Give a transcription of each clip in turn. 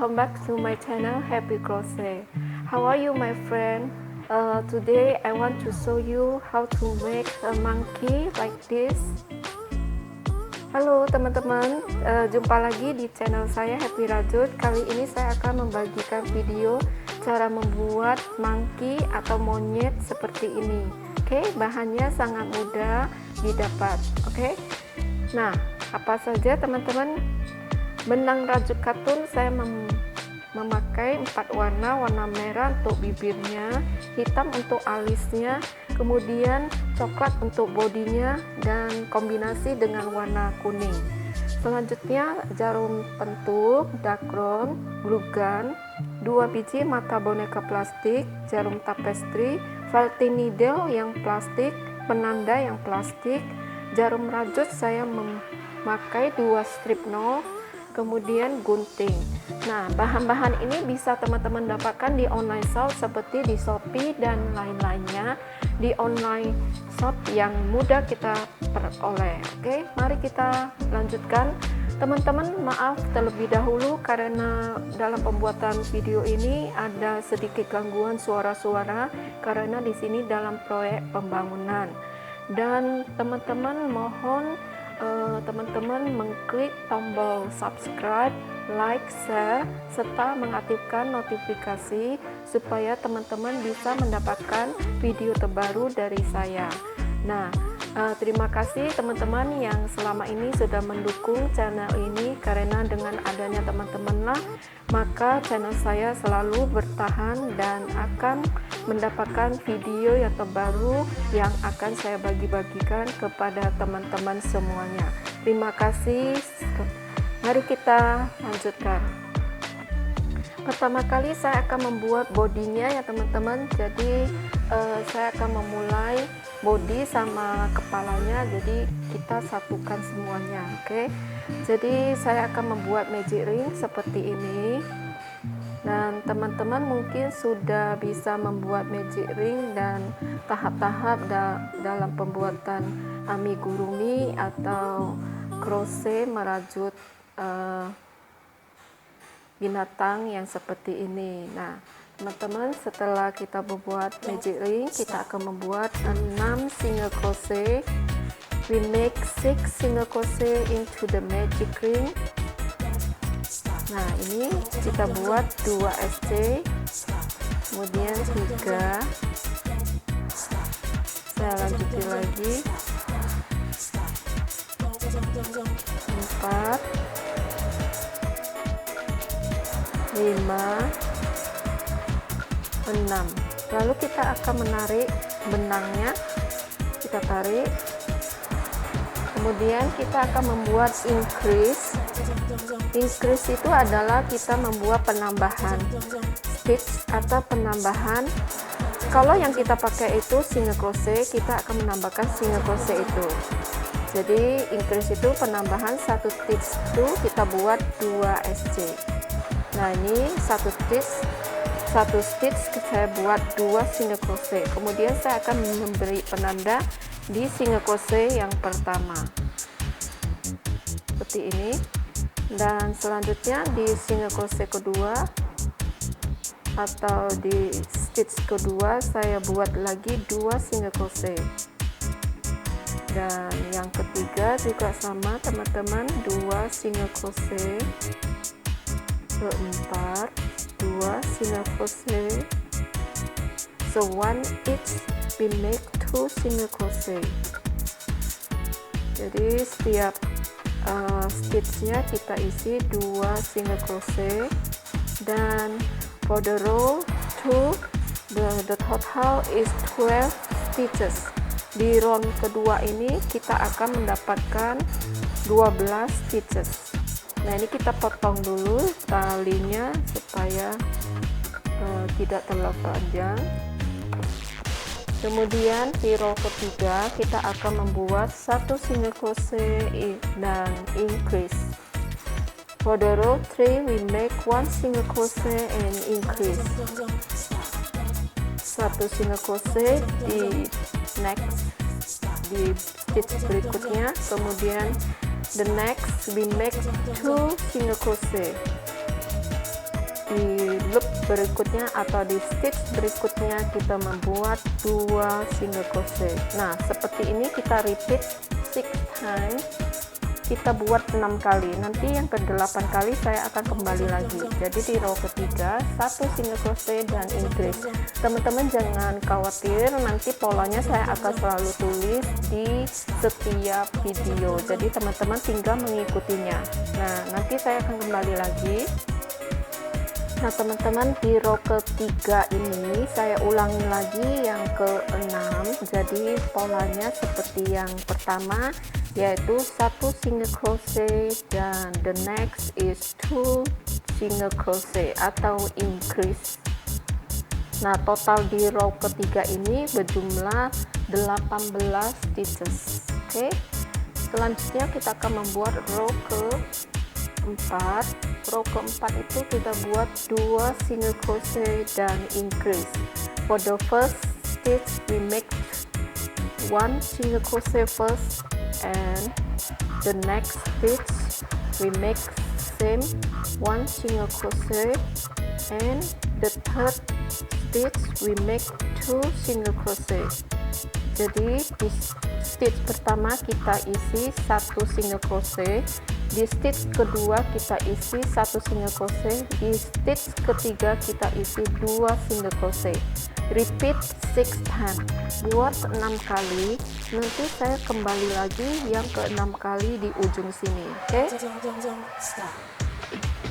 welcome back to my channel Happy Crochet. How are you, my friend? Today I want to show you how to make a monkey like this. Halo teman-teman, jumpa lagi di channel saya Happy Rajut. Kali ini saya akan membagikan video cara membuat monkey atau monyet seperti ini. Oke, bahannya sangat mudah didapat. Oke, nah apa saja teman-teman? Benang rajut katun saya memakai 4 warna. Warna merah untuk bibirnya, hitam untuk alisnya, kemudian coklat untuk bodinya, dan kombinasi dengan warna kuning. Selanjutnya jarum pentul, dakron, glue gun, 2 biji mata boneka plastik, jarum tapestry, felting needle yang plastik, penanda yang plastik, jarum rajut saya memakai 2 strip nol, kemudian gunting. Nah, bahan-bahan ini bisa teman-teman dapatkan di online shop seperti di Shopee dan lain-lainnya, di online shop yang mudah kita peroleh. Oke, mari kita lanjutkan. Teman-teman, maaf terlebih dahulu karena dalam pembuatan video ini ada sedikit gangguan suara-suara karena di sini dalam proyek pembangunan. Dan teman-teman mohon teman-teman mengklik tombol subscribe, like, share, serta mengaktifkan notifikasi supaya teman-teman bisa mendapatkan video terbaru dari saya. Nah, terima kasih teman-teman yang selama ini sudah mendukung channel ini, karena dengan adanya teman-teman lah maka channel saya selalu bertahan dan akan mendapatkan video yang terbaru yang akan saya bagi-bagikan kepada teman-teman semuanya. Terima kasih. Mari kita lanjutkan. Pertama kali saya akan membuat bodinya ya teman-teman. Jadi saya akan memulai body sama kepalanya, jadi kita satukan semuanya. Oke, jadi saya akan membuat magic ring seperti ini, dan teman-teman mungkin sudah bisa membuat magic ring dan tahap-tahap dalam pembuatan amigurumi atau crochet merajut binatang yang seperti ini. Nah teman-teman, setelah kita membuat magic ring, kita akan membuat 6 single crochet. We make 6 single crochet into the magic ring. Nah ini kita buat 2 SC, kemudian 3, saya lanjutin lagi 4, 5, 6. Lalu kita akan menarik benangnya, kita tarik, kemudian kita akan membuat increase. Increase itu adalah kita membuat penambahan stitch atau penambahan. Kalau yang kita pakai itu single crochet, kita akan menambahkan single crochet itu. Jadi increase itu penambahan 1 stitch itu kita buat 2 SC. Nah ini 1 stitch saya buat 2 single crochet, kemudian saya akan memberi penanda di single crochet yang pertama seperti ini, dan selanjutnya di single crochet kedua atau di stitch kedua saya buat lagi 2 single crochet, dan yang ketiga juga sama teman-teman, 2 single crochet, keempat 2 single crochet. So one each we make 2 single crochet. Jadi setiap stitchnya kita isi 2 single crochet, dan for the row 2 the total is 12 stitches. Di round kedua ini kita akan mendapatkan 12 stitches. Nah ini kita potong dulu talinya supaya tidak terlalu panjang. Kemudian di row ketiga kita akan membuat 1 single crochet dan increase. For the row 3 we make 1 single crochet and increase. 1 single crochet di stitch berikutnya, kemudian the next we make 2 single crochet. di loop berikutnya atau di stitch berikutnya kita membuat 2 single crochet. Nah, seperti ini kita repeat 6 times, kita buat 6 kali. Nanti yang ke-8 kali saya akan kembali lagi. Jadi di row ketiga 1 single crochet dan increase. Teman-teman jangan khawatir, nanti polanya saya akan selalu tulis di setiap video, jadi teman-teman tinggal mengikutinya. Nah, nanti saya akan kembali lagi. Nah, teman-teman, di row ketiga ini saya ulangi lagi yang ke-6. Jadi polanya seperti yang pertama, yaitu 1 single crochet dan the next is 2 single crochet atau increase. Nah, total di row ketiga ini berjumlah 18 stitches. Oke, selanjutnya kita akan membuat row keempat. Row keempat itu kita buat 2 single crochet dan increase. For the first stitch we make 1 single crochet first, and the next stitch we make same 1 single crochet, and the third stitch we make 2 single crochet. Jadi di stitch pertama kita isi 1 single crochet, di stitch kedua kita isi 1 single crochet, di stitch ketiga kita isi 2 single crochet. Repeat 6 times, buat 6 kali. Nanti saya kembali lagi yang ke-6 kali di ujung sini. Oke?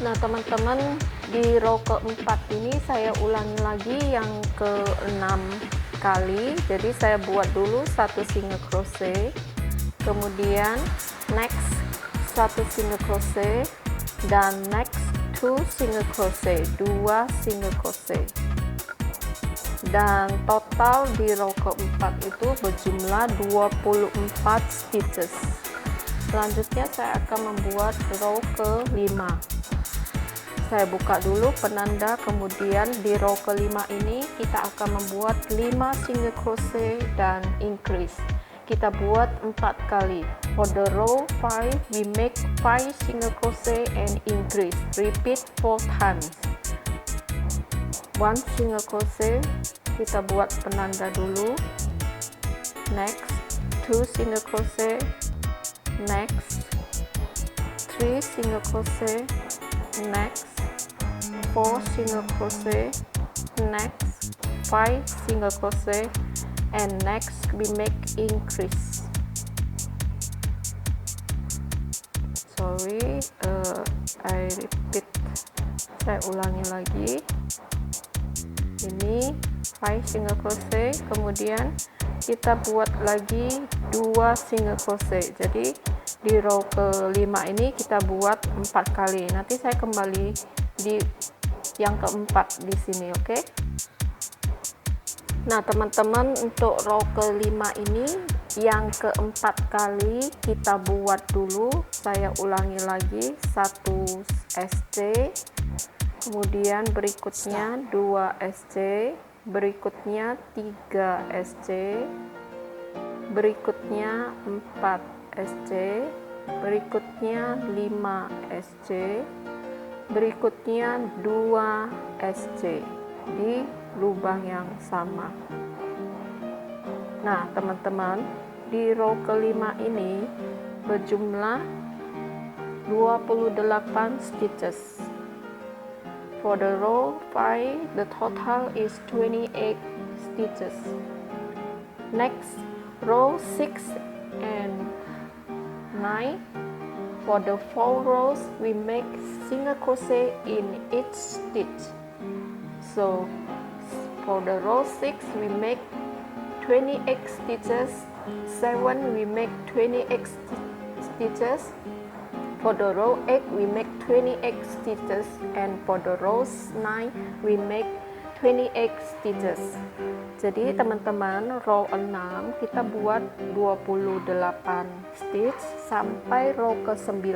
Nah, teman-teman, di row keempat ini saya ulangi lagi yang ke-6 kali. Jadi saya buat dulu 1 single crochet, kemudian next 1 single crochet, dan next 2 single crochet, 2 single crochet. Dan total di row keempat itu berjumlah 24 stitches. Selanjutnya saya akan membuat row ke-5. Saya buka dulu penanda, kemudian di row ke-5 ini kita akan membuat 5 single crochet dan increase. Kita buat 4 kali. For the row 5 we make 5 single crochet and increase. Repeat 4 times. 1 single crochet, kita buat penanda dulu. Next 2 single crochet, next 3 single crochet, next 4 single crochet, next 5 single crochet, and next we make increase. Sorry, I repeat, saya ulangi lagi. Ini 5 single crochet, kemudian kita buat lagi 2 single crochet. Jadi di row ke-5 ini kita buat 4 kali. Nanti saya kembali di yang keempat di sini, oke? Nah, teman-teman, untuk row ke-5 ini yang keempat kali kita buat dulu. Saya ulangi lagi 1 SC, kemudian berikutnya 2 SC, berikutnya 3 SC, berikutnya 4 SC, berikutnya 5 SC, berikutnya 2 SC di lubang yang sama. Nah, teman-teman, di row ke-5 ini berjumlah 28 stitches. For the row 5, the total is 28 stitches. Next, row 6 and 9. For the 4 rows, we make single crochet in each stitch. So, for the row 6, we make 28 stitches. 7, we make 28 stitches. For the row 8, we make 28 stitches, and for the rows 9, we make 28 stitches. Jadi teman-teman, row 6 kita buat 28 stitch sampai row ke-9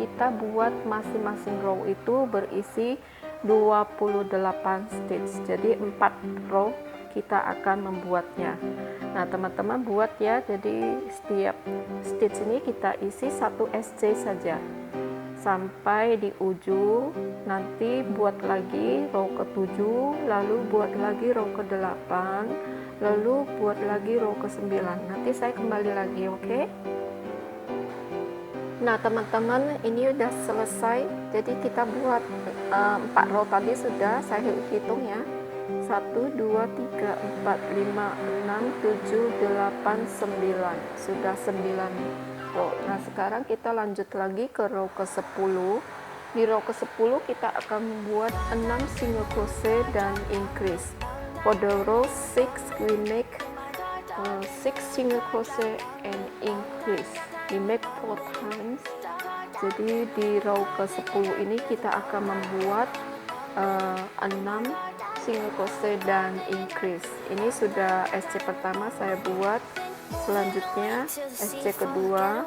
kita buat masing-masing row itu berisi 28 stitch. Jadi 4 row kita akan membuatnya. Nah, teman-teman buat ya. Jadi setiap stitch ini kita isi 1 SC saja. sampai di ujung. Nanti buat lagi row ke-7, lalu buat lagi row ke-8, lalu buat lagi row ke-9. Nanti saya kembali lagi, oke? Nah teman-teman, ini udah selesai. Jadi kita buat 4 row tadi sudah saya hitung ya. 1, 2, 3, 4, 5, 6, 7, 8, 9. Sudah 9 row. Nah sekarang kita lanjut lagi ke row ke-10. Di row ke-10 kita akan membuat 6 single crochet dan increase. For the row 6 we make 6 single crochet and increase. We make 4 times. Jadi di row ke-10 ini kita akan membuat 6 single crochet dan increase. Ini sudah SC pertama saya buat, selanjutnya SC kedua,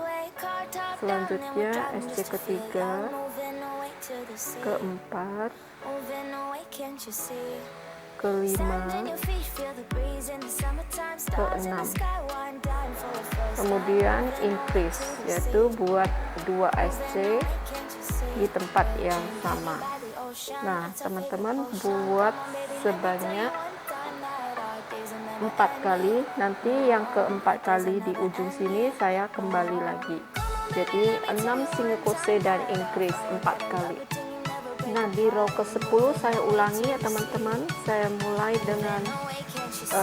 selanjutnya SC ketiga, keempat, kelima, keenam. Kemudian increase, yaitu buat 2 SC di tempat yang sama. Nah teman-teman buat sebanyak 4 kali. Nanti yang keempat kali di ujung sini saya kembali lagi. Jadi 6 single crochet dan increase 4 kali. Nah di row ke-10 saya ulangi ya teman-teman. Saya mulai dengan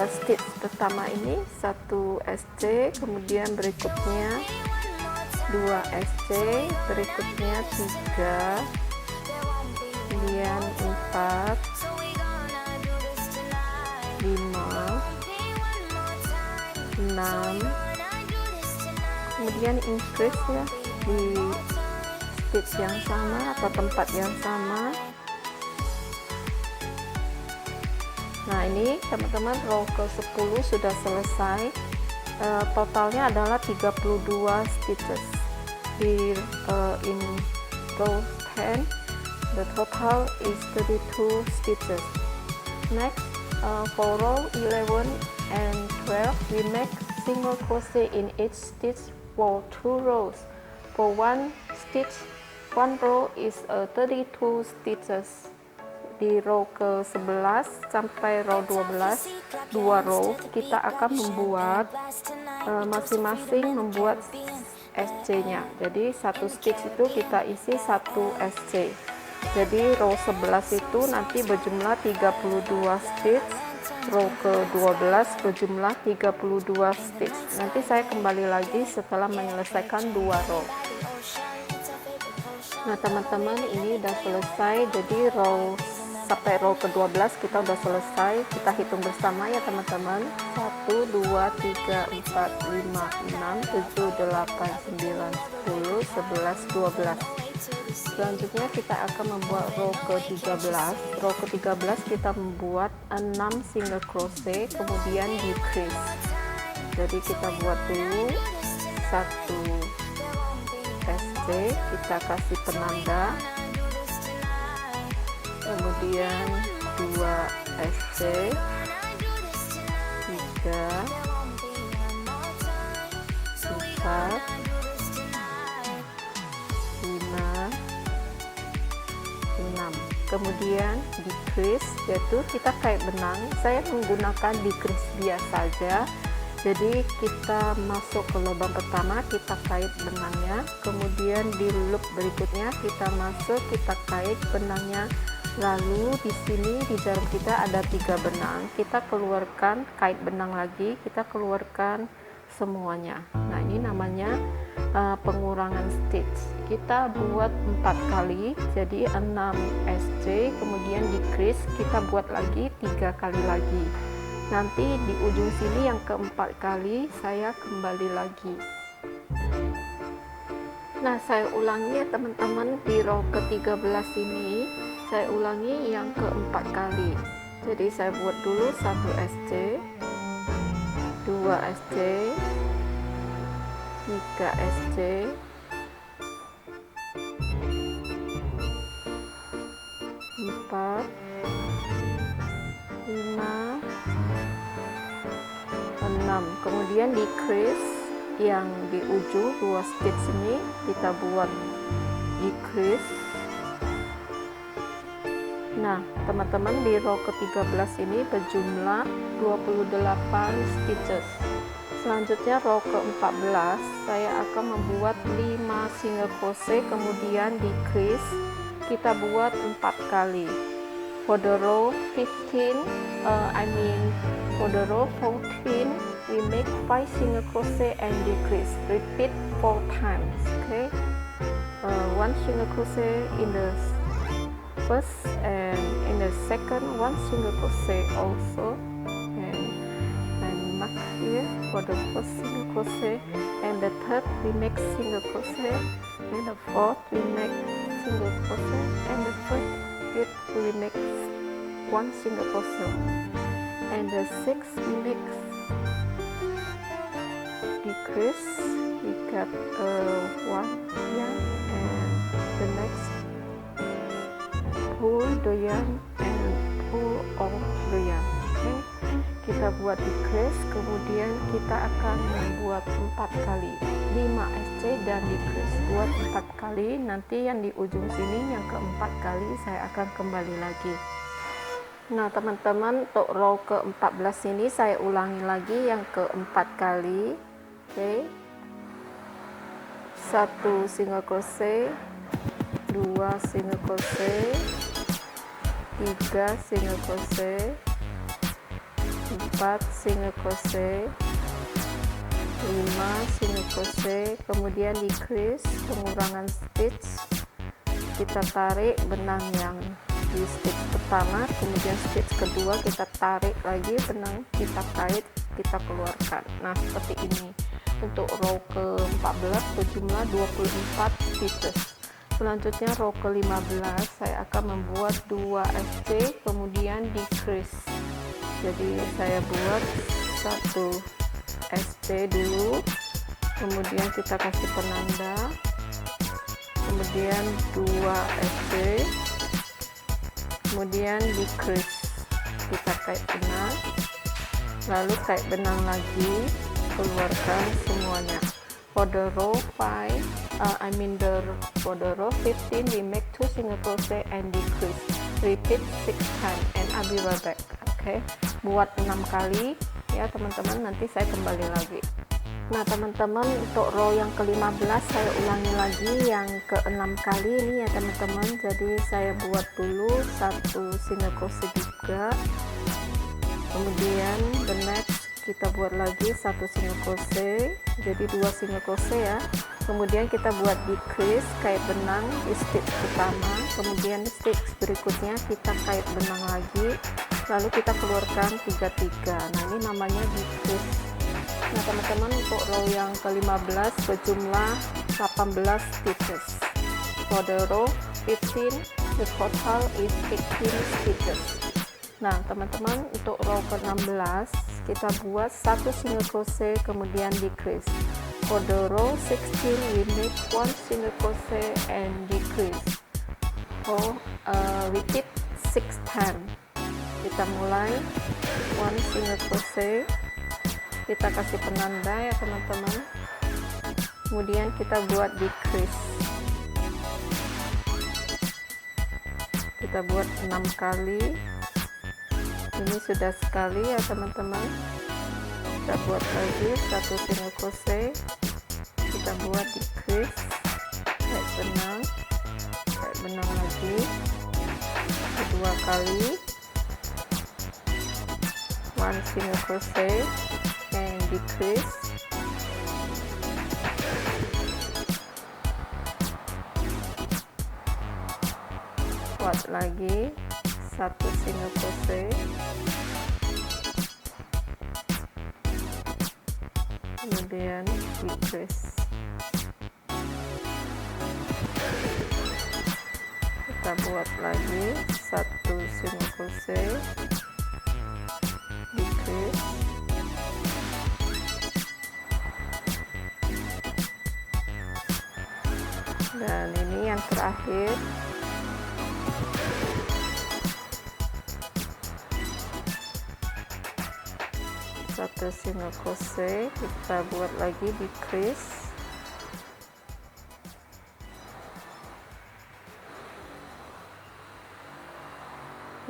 stitch pertama ini 1 SC, kemudian berikutnya 2 SC, berikutnya 3, kemudian 4, 5, 6, kemudian increase ya di stitch yang sama atau tempat yang sama. Nah ini teman-teman row ke-10 sudah selesai. Totalnya adalah 32 stitches. Di in row 10 the total is 32 stitches. Next for row 11 and 12 we make single crochet in each stitch for 2 rows. For one stitch, one row is 32 stitches. Di row ke-11 sampai row 12, 2 row kita akan membuat masing-masing membuat SC-nya. Jadi satu stitch itu kita isi 1 SC. Jadi row 11 itu nanti berjumlah 32 stitch, row ke-12 berjumlah 32 stitch. Nanti saya kembali lagi setelah menyelesaikan 2 row. Nah teman-teman, ini udah selesai. Jadi row sampai row ke-12 kita udah selesai. Kita hitung bersama ya teman-teman. 1, 2, 3, 4, 5, 6, 7, 8, 9, 10, 11, 12. Selanjutnya kita akan membuat row ke-13. Row ke-13 kita membuat 6 single crochet, kemudian decrease. Jadi kita buat dulu 1 SC, kita kasih penanda, kemudian 2 SC, 3, 4, 5, 6. Kemudian decrease, yaitu kita kait benang. Saya menggunakan decrease biasa saja. Jadi kita masuk ke lubang pertama, kita kait benangnya, kemudian di loop berikutnya kita masuk, kita kait benangnya, lalu di sini di jarum kita ada 3 benang, kita keluarkan, kait benang lagi, kita keluarkan semuanya. Nah ini namanya pengurangan stitch. Kita buat 4 kali, jadi 6 SC, kemudian decrease, kita buat lagi 3 kali lagi. Nanti di ujung sini yang keempat kali saya kembali lagi. Nah saya ulangi ya teman-teman, di row ke-13 ini saya ulangi yang keempat kali. Jadi saya buat dulu 1 SC, 2 SC, 3 SC, 4, 5, 6. Kemudian decrease yang di ujung 2 stitch ini kita buat decrease. Nah, teman-teman, di row ke-13 ini berjumlah 28 stitches. Selanjutnya row ke-14 saya akan membuat 5 single crochet, kemudian decrease. Kita buat 4 kali. For the row 15, for the row 14, we make 5 single crochet and decrease. Repeat 4 times. Okay, 1 single crochet in the first, and in the second 1 single crochet also, and mark here for the first single crochet, and the third we make single crochet, and the fourth we make single crochet, and the fifth we make 1 single crochet, and the sixth we make decrease. We got 1 yarn, and the next pull the yarn and pull off the yarn. Okay, kita buat decrease, kemudian kita akan membuat 4 kali 5 SC dan decrease, buat 4 kali. Nanti yang di ujung sini yang keempat kali saya akan kembali lagi. Nah, teman-teman, untuk row ke-14 ini saya ulangi lagi yang keempat kali. Oke, 1 single crochet, 2 single crochet, 3 single crochet, 4 single crochet, 5 single crochet, kemudian decrease, pengurangan stitch. Kita tarik benang yang di stitch pertama, kemudian stitch kedua kita tarik lagi benang, kita kait, kita keluarkan. Nah, seperti ini. Untuk row ke-14 berjumlah 24 stitches. Selanjutnya row ke-15 saya akan membuat 2 SC, kemudian decrease. Jadi saya buat 1 SC dulu, kemudian kita kasih penanda, kemudian 2 SC, kemudian decrease. Kita kait benang, lalu kait benang lagi, keluarkan semuanya. For the row 5, for the row 15 we make 2 single crochet and decrease. Repeat 6 times and I'll be right back. Okay, buat 6 kali ya teman-teman, nanti saya kembali lagi. Nah, teman-teman, untuk row yang ke-15 saya ulangi lagi yang ke-6 kali ini ya teman-teman. Jadi saya buat dulu 1 single crochet juga, kemudian the next kita buat lagi 1 single crochet, jadi 2 single crochet ya. Kemudian kita buat decrease, kait benang di stitch pertama, kemudian stitch berikutnya kita kait benang lagi, lalu kita keluarkan 3-3. Nah, ini namanya decrease. Nah, teman-teman, untuk row yang ke-15 berjumlah 18 stitches. For the row 15 the total is 18 stitches. Nah, teman-teman, untuk row ke-16 kita buat 1 single crochet kemudian decrease. For the row 16 we make 1 single crochet and decrease. Repeat 6 times. Kita mulai 1 single crochet, kita kasih penanda ya teman-teman, kemudian kita buat decrease. Kita buat 6 kali. Ini sudah sekali ya teman-teman. Kita buat lagi 1 single crochet, kita buat decrease, kait benang lagi, kedua kali 1 single crochet and decrease, buat lagi 1 single crochet, kemudian decrease. Kita buat lagi 1 single crochet, decrease, dan ini yang terakhir. Satu single crochet, kita buat lagi decrease,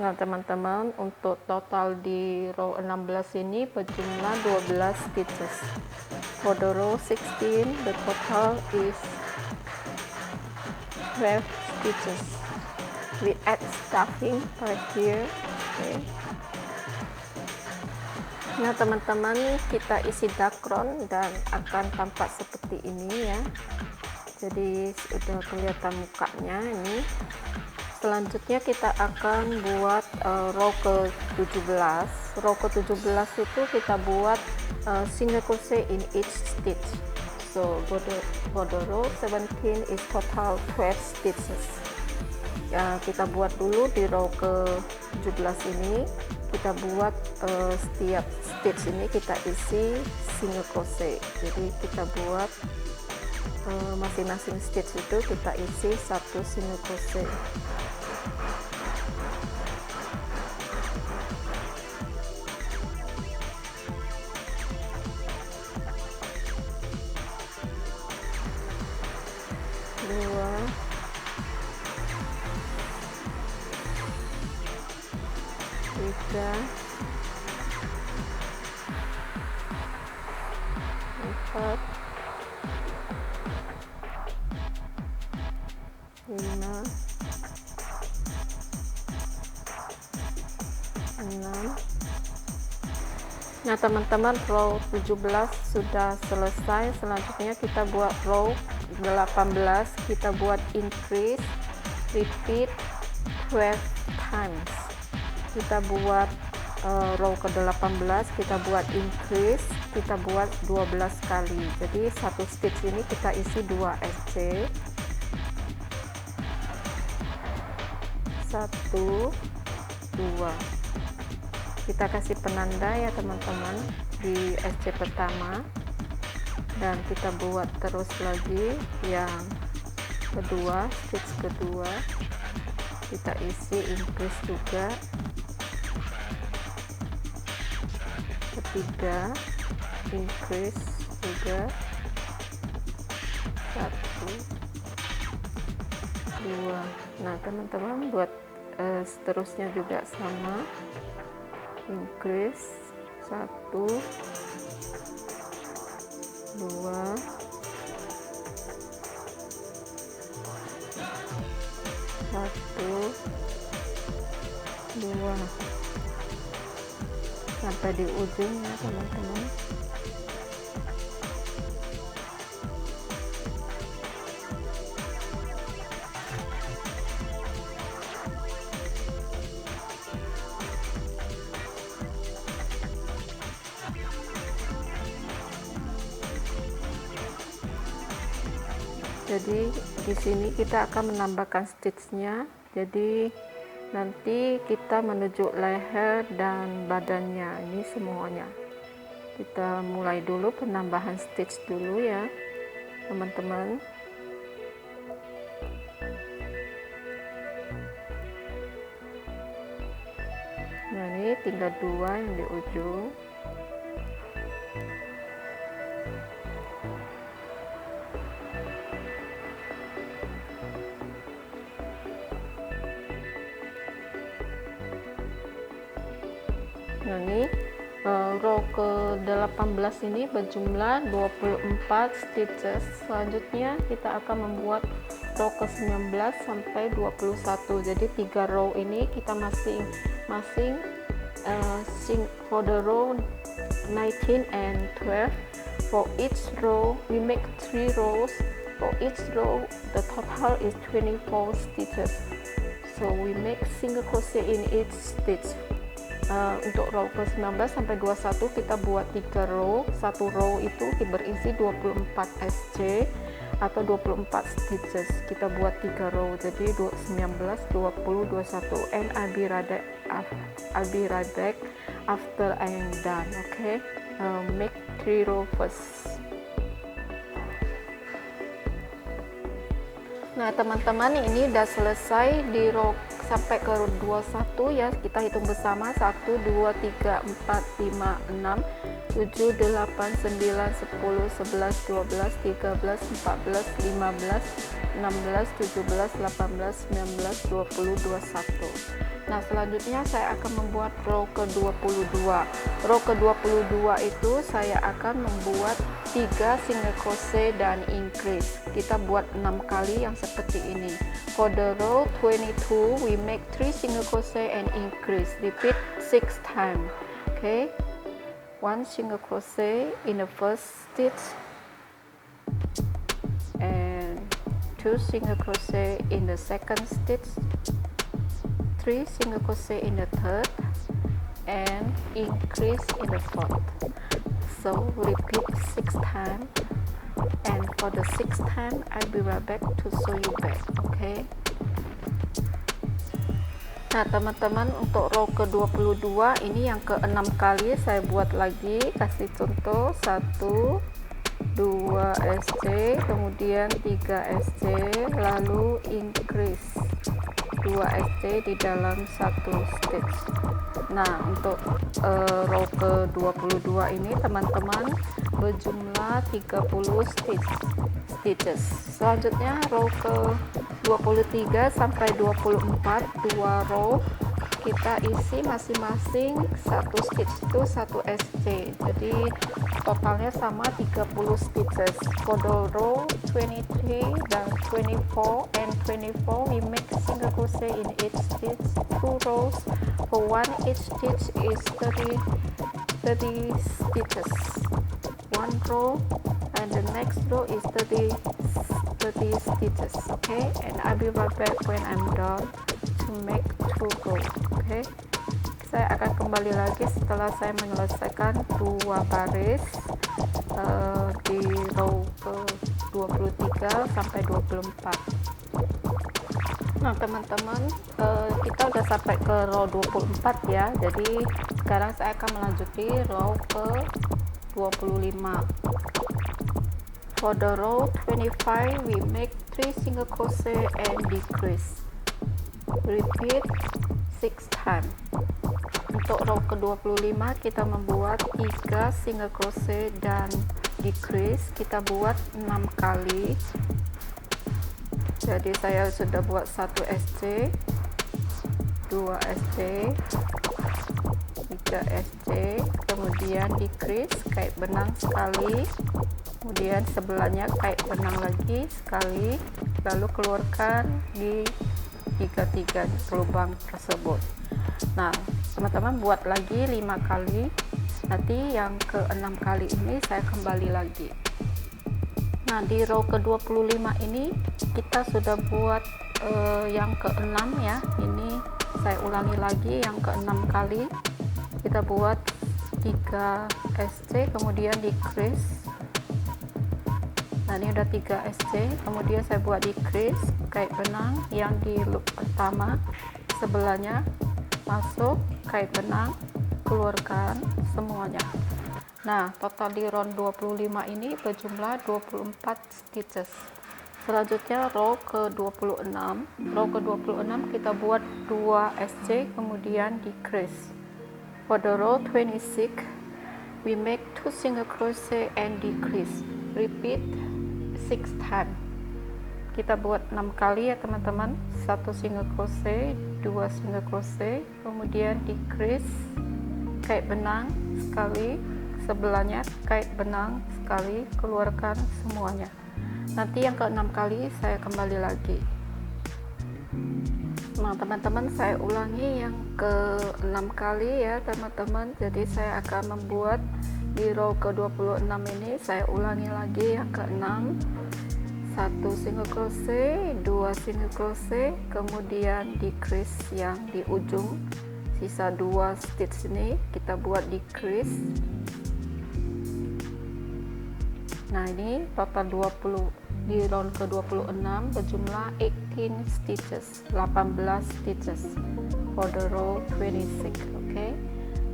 Nah teman-teman, untuk total di row 16 ini berjumlah 12 stitches. For the row 16, the total is 12 stitches. We add stuffing right here. Okay. Nah teman-teman, kita isi dakron dan akan tampak seperti ini ya. Jadi sudah kelihatan mukanya ini. Selanjutnya kita akan buat row ke-17. Row ke-17 itu kita buat single crochet in each stitch. So for the row 17 is total 12 stitches. Ya, kita buat dulu di row ke-17 ini. Kita buat setiap stitch ini kita isi single crochet. Jadi kita buat masing-masing stitch itu kita isi satu single crochet. Dua, tiga, empat, lima, enam. Nah teman-teman, row 17 sudah selesai. Selanjutnya kita buat row 18. Kita buat increase, repeat 12 times. Kita buat row ke-18, kita buat increase, kita buat 12 kali. Jadi satu stitch ini kita isi 2 SC. 1, 2. Kita kasih penanda ya teman-teman di SC pertama, dan kita buat terus lagi yang kedua, stitch kedua kita isi increase juga, ketiga increase juga, 1, 2. Nah teman-teman, buat seterusnya juga sama, increase 1, 2, 1, 2 sampai di ujung ya teman-teman. Jadi di sini kita akan menambahkan stitchnya. Jadi nanti kita menuju leher dan badannya, ini semuanya. Kita mulai dulu penambahan stitch dulu ya teman-teman. Nah ini tinggal 2 yang di ujung. Nah ini row ke-18 ini berjumlah 24 stitches. Selanjutnya kita akan membuat row ke-19 sampai 21. Jadi 3 row ini kita masing-masing for the row 19 and 12. For each row we make 3 rows. For each row the total is 24 stitches. So we make single crochet in each stitch. Untuk row ke-19 sampai 21 kita buat 3 row. Satu row itu berisi 24 SC atau 24 stitches. Kita buat 3 row, jadi 19, 20, 21. And I'll be right back after I am done. Okay, make 3 row first. Nah teman-teman, ini udah selesai di row sampai ke 21 ya. Kita hitung bersama 1, 2, 3, 4, 5, 6, 7, 8, 9, 10, 11, 12, 13, 14, 15, 16, 17, 18, 19, 20, 21. Nah, selanjutnya saya akan membuat row ke-22. Row ke-22 itu saya akan membuat 3 single crochet dan increase. Kita buat 6 kali yang seperti ini. For the row 22, we make 3 single crochet and increase. Repeat 6 times. Okay? 1 single crochet in the first stitch and 2 single crochet in the second stitch, 3 single crochet in the third, and increase in the fourth. So repeat 6 times, and for the 6th time I'll be right back to show you back. Okay. Nah teman-teman, untuk row ke-22 ini yang ke-6 kali saya buat lagi. Kasih contoh 1 2 SC, kemudian 3 SC, lalu increase 2 SC di dalam satu stitch. Nah untuk row ke-22 ini teman-teman berjumlah 30 stitches. Selanjutnya row ke-23 sampai 24, 2 row, kita isi masing-masing satu stitch itu 1 SC, jadi totalnya sama 30 stitches. For the row 23 dan 24 and 24, we make single crochet in each stitch, 2 rows. For one each stitch is 30 stitches, 1 row, and the next row is 30 stitches. Okay, and I'll be right back when I'm done to make 2 rows. Okay, saya akan kembali lagi setelah saya menyelesaikan 2 baris di row ke 23 sampai 24. Nah teman-teman, kita udah sampai ke row 24 ya, jadi sekarang saya akan melanjuti row ke 25. For the row 25, we make 3 single crochet and decrease. Repeat 6 times. Untuk row ke-25 kita membuat 3 single crochet dan decrease. Kita buat 6 kali. Jadi saya sudah buat 1 SC, 2 SC, 3 SC, kemudian decrease kait benang sekali, kemudian sebelahnya kait benang lagi sekali, lalu keluarkan di tiga lubang tersebut. Nah teman-teman buat lagi 5 kali, nanti yang ke-6 kali ini saya kembali lagi. Nah di row ke-25 ini kita sudah buat yang ke-6 ya, ini saya ulangi lagi yang ke-6 kali. Kita buat 3 SC, kemudian decrease. Nah ini udah 3 SC, kemudian saya buat decrease kait benang yang di loop pertama, sebelahnya masuk kait benang, keluarkan semuanya. Nah total di round 25 ini berjumlah 24 stitches. Selanjutnya row ke-26. Row ke-26 kita buat 2 SC, kemudian decrease. For the row 26, we make 2 single crochet and decrease. Repeat 6 times. Kita buat 6 kali ya teman-teman. 1 single crochet, 2 single crochet, kemudian decrease kait benang sekali, sebelahnya kait benang sekali, keluarkan semuanya. Nanti yang ke-6 kali saya kembali lagi. Nah teman-teman, saya ulangi yang ke-6 kali ya teman-teman. Jadi saya akan membuat di row ke-26 ini, saya ulangi lagi yang ke-6, 1 single crochet, 2 single crochet, kemudian decrease yang di ujung, sisa 2 stitch ini kita buat decrease. Nah ini total 20 di round ke-26 berjumlah 18 stitches, 18 stitches for the row 26. Okay.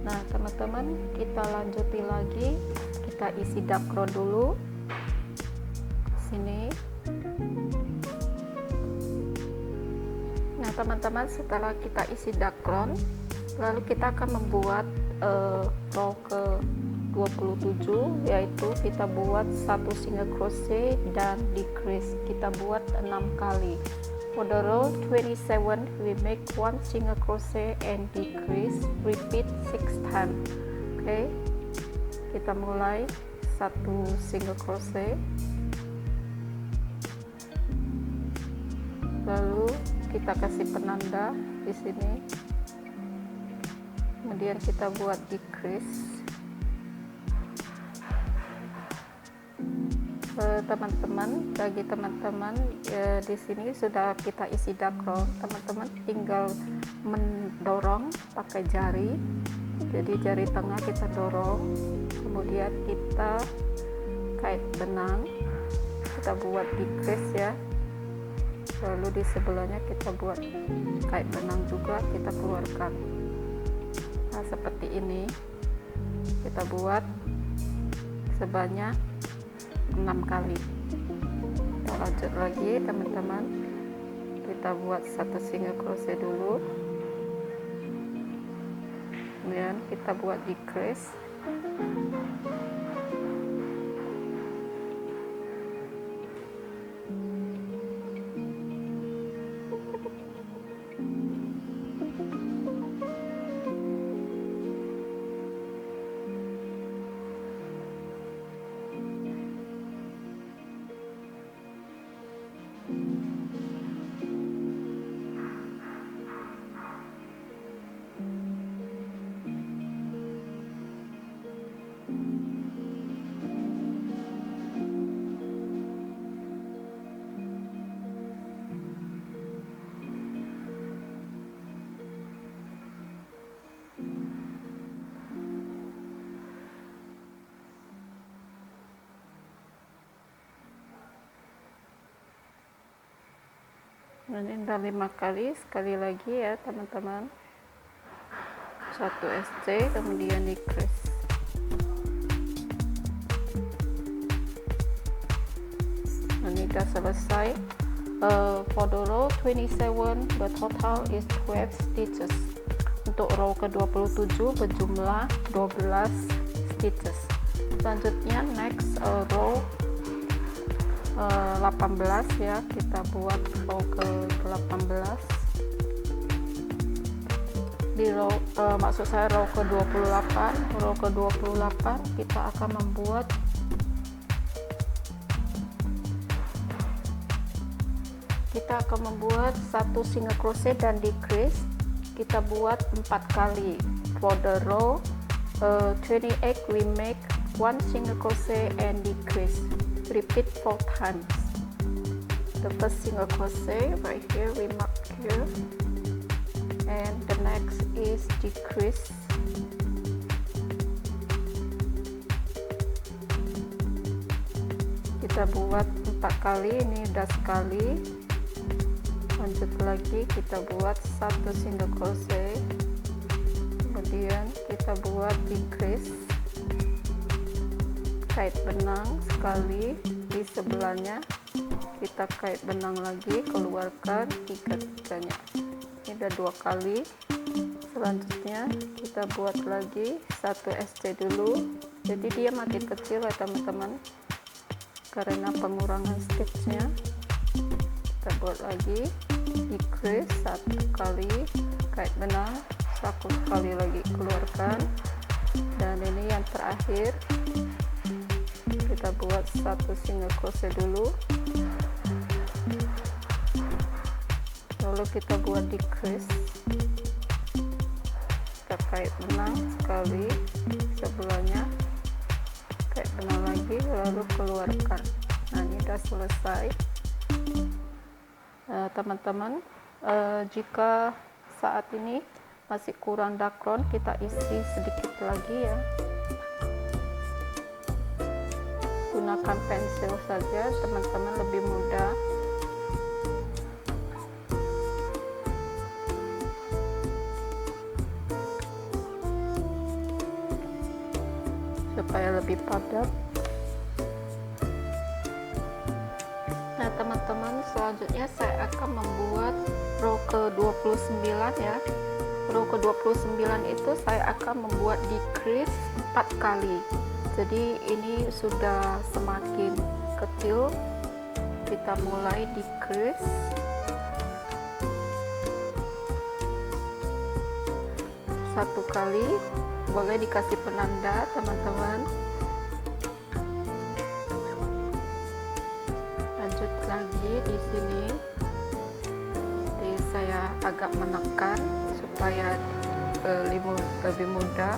Nah teman-teman, kita lanjuti lagi, kita isi dakron dulu sini. Nah teman-teman, setelah kita isi dakron, lalu kita akan membuat row ke 27, yaitu kita buat 1 single crochet dan decrease. Kita buat 6 kali. For the row 27, we make 1 single crochet and decrease, repeat 6 times. Oke, kita mulai 1 single crochet, lalu kita kasih penanda di sini, kemudian kita buat decrease. Teman-teman, bagi teman-teman di sini sudah kita isi dakron, teman-teman tinggal mendorong pakai jari, jadi jari tengah kita dorong, kemudian kita kait benang, kita buat decrease ya, lalu di sebelahnya kita buat kait benang juga, kita keluarkan. Nah seperti ini kita buat sebanyak 6 kali. Kita lanjut lagi teman-teman, kita buat 1 single crochet dulu, kemudian kita buat decrease, ini udah 5 kali. Sekali lagi ya teman-teman, 1 ST kemudian decrease. Ini udah selesai. For the row 27, the total is 12 stitches. Untuk row ke-27 berjumlah 12 stitches. Selanjutnya next row 18 ya, kita buat row ke-18. Di row maksud saya row ke-28, row ke-28 kita akan membuat satu single crochet dan decrease. Kita buat 4 kali. For the row 28, we make 1 single crochet and decrease, repeat 4 times. The first single crochet right here, we mark here, and the next is decrease. Kita buat 4 kali, ini udah sekali. Lanjut lagi, kita buat 1 single crochet, kemudian kita buat decrease, kait benang sekali, di sebelahnya kita kait benang lagi, keluarkan 3-3-nya. Ini udah 2 kali. Selanjutnya kita buat lagi 1 ST dulu, jadi dia makin kecil ya teman-teman karena pengurangan stitchnya. Kita buat lagi decrease 1 kali, kait benang 1 kali lagi, keluarkan, dan ini yang terakhir kita buat 1 single crochet dulu, lalu kita buat decrease, kita kait benang sekali, sebelahnya kait benang lagi, lalu keluarkan. Nah ini udah selesai. Teman-teman, jika saat ini masih kurang dakron, kita isi sedikit lagi ya, gunakan pensil saja teman-teman, lebih mudah. Supaya lebih padat. Nah teman-teman, selanjutnya saya akan membuat row ke-29 ya. Row ke-29 itu saya akan membuat decrease 4 kali. Jadi ini sudah semakin kecil. Kita mulai decrease satu kali, boleh dikasih penanda teman-teman. Lanjut lagi di sini, jadi saya agak menekan supaya lebih mudah.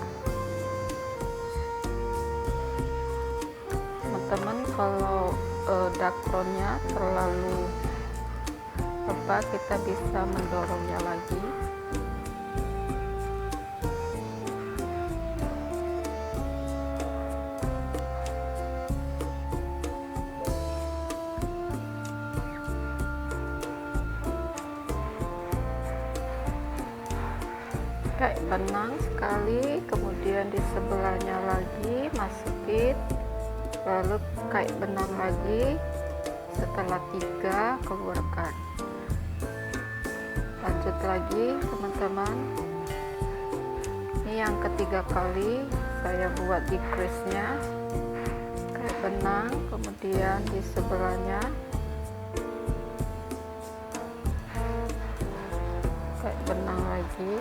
Teman-teman, kalau dakronnya terlalu lebar, kita bisa mendorongnya lagi. Kayak benang sekali, kemudian di sebelahnya lagi masukin, lalu kayak benang lagi, setelah 3 keluarkan. Lanjut lagi teman-teman, ini yang ketiga kali saya buat di crease nya, kayak benang, kemudian di sebelahnya kayak benang lagi,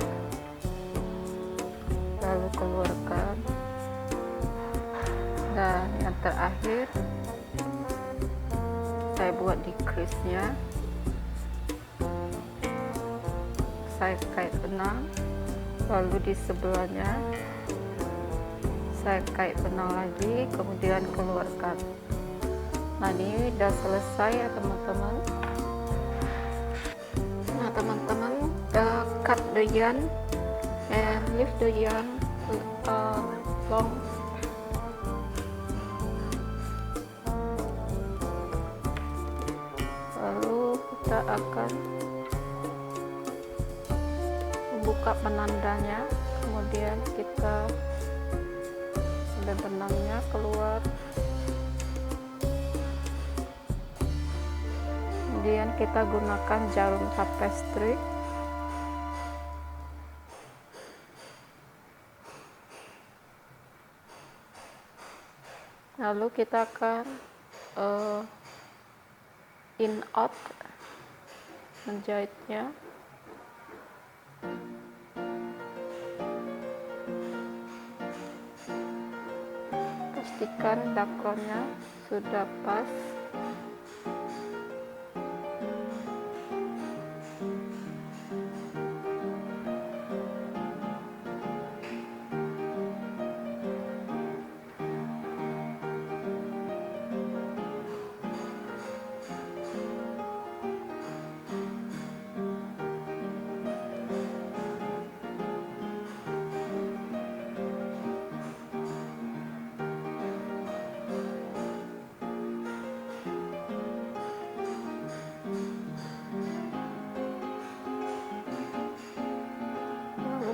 lalu keluarkan. Dan yang terakhir saya buat di crease nya, saya kait benang, lalu di sebelahnya saya kait benang lagi, kemudian keluarkan. Nah, ini udah selesai ya teman-teman. Nah teman-teman, cut the yarn and leave the yarn long. Lalu kita akan membuka penandanya, kemudian kita ada benangnya keluar, kemudian kita gunakan jarum tapestry. Lalu kita akan in out menjahitnya. Pastikan dakronnya sudah pas.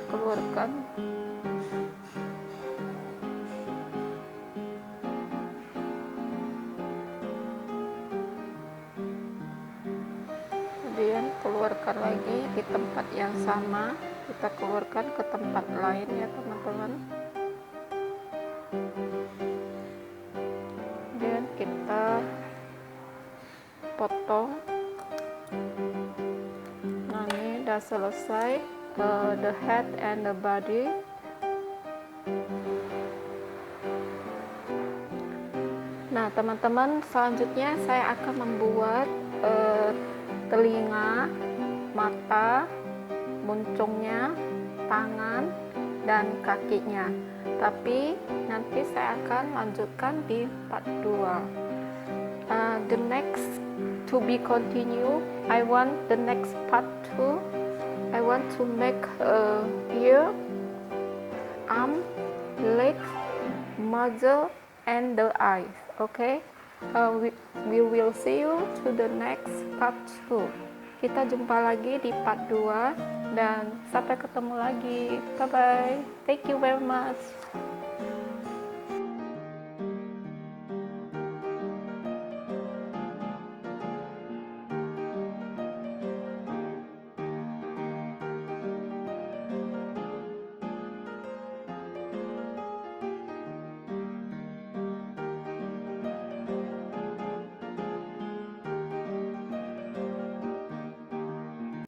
Keluarkan. Kemudian keluarkan lagi di tempat yang sama, kita keluarkan ke tempat lain ya teman-teman. Kemudian kita potong. Nah, ini udah selesai. The head and the body. Nah teman-teman, selanjutnya saya akan membuat telinga, mata, moncongnya, tangan, dan kakinya. Tapi nanti saya akan lanjutkan di part 2. The next to be continue, I want the next part 2. I want to make ear, arm, leg, muzzle, and the eyes. Okay, we will see you to the next part 2. Kita jumpa lagi di part 2 dan sampai ketemu lagi. Bye bye. Thank you very much.